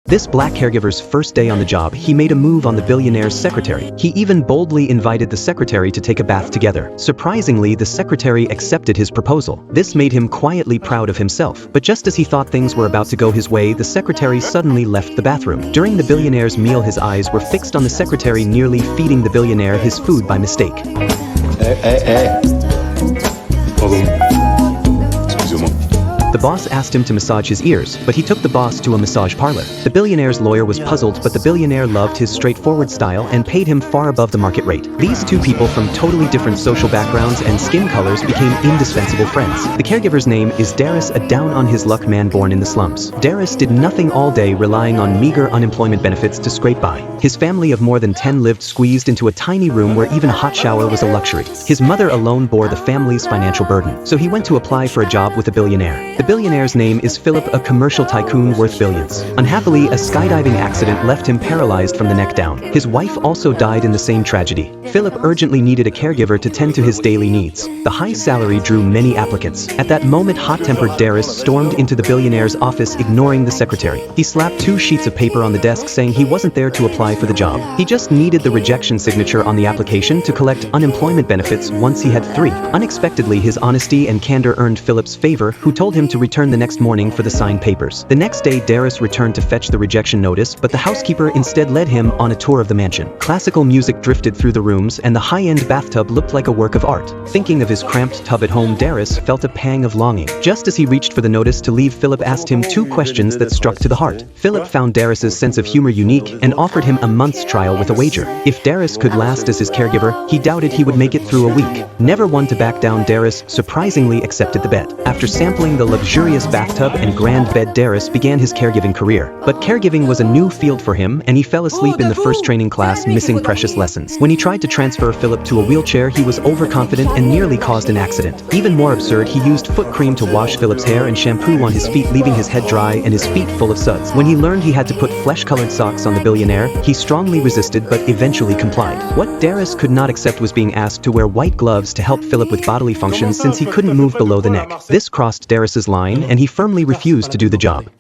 This black caregiver's first day on the job, he made a move on the billionaire's secretary. He even boldly invited the secretary to take a bath together. Surprisingly, the secretary accepted his proposal. This made him quietly proud of himself. But just as he thought things were about to go his way, the secretary suddenly left the bathroom. During the billionaire's meal, his eyes were fixed on the secretary, nearly feeding the billionaire his food by mistake. Pardon. Excusez-moi. The boss asked him to massage his ears, but he took the boss to a massage parlor. The billionaire's lawyer was puzzled, but the billionaire loved his straightforward style and paid him far above the market rate. These two people from totally different social backgrounds and skin colors became indispensable friends. The caregiver's name is Darius, a down-on-his-luck man born in the slums. Darius did nothing all day, relying on meager unemployment benefits to scrape by. His family of more than 10 lived squeezed into a tiny room where even a hot shower was a luxury. His mother alone bore the family's financial burden, so he went to apply for a job with a billionaire. The billionaire's name is Philip, a commercial tycoon worth billions. Unhappily, a skydiving accident left him paralyzed from the neck down. His wife also died in the same tragedy. Philip urgently needed a caregiver to tend to his daily needs. The high salary drew many applicants. At that moment, hot-tempered Darius stormed into the billionaire's office, ignoring the secretary. He slapped 2 sheets of paper on the desk, saying he wasn't there to apply for the job. He just needed the rejection signature on the application to collect unemployment benefits once he had 3. Unexpectedly, his honesty and candor earned Philip's favor, who told him to return the next morning for the signed papers. The next day, Darius returned to fetch the rejection notice, but the housekeeper instead led him on a tour of the mansion. Classical music drifted through the rooms, and the high-end bathtub looked like a work of art. Thinking of his cramped tub at home, Darius felt a pang of longing. Just as he reached for the notice to leave, Philip asked him 2 questions that struck to the heart. Philip found Darius's sense of humor unique and offered him a month's trial with a wager. If Darius could last as his caregiver, he doubted he would make it through a week. Never one to back down, Darius surprisingly accepted the bet. After sampling the luxurious bathtub and grand bed, Darius began his caregiving career. But caregiving was a new field for him, and he fell asleep in the first training class, missing precious lessons. When he tried to transfer Philip to a wheelchair, he was overconfident and nearly caused an accident. Even more absurd, he used foot cream to wash Philip's hair and shampoo on his feet, leaving his head dry and his feet full of suds. When he learned he had to put flesh-colored socks on the billionaire, he strongly resisted but eventually complied. What Darius could not accept was being asked to wear white gloves to help Philip with bodily functions, since he couldn't move below the neck. This crossed Darius's line, and he firmly refused to do the job.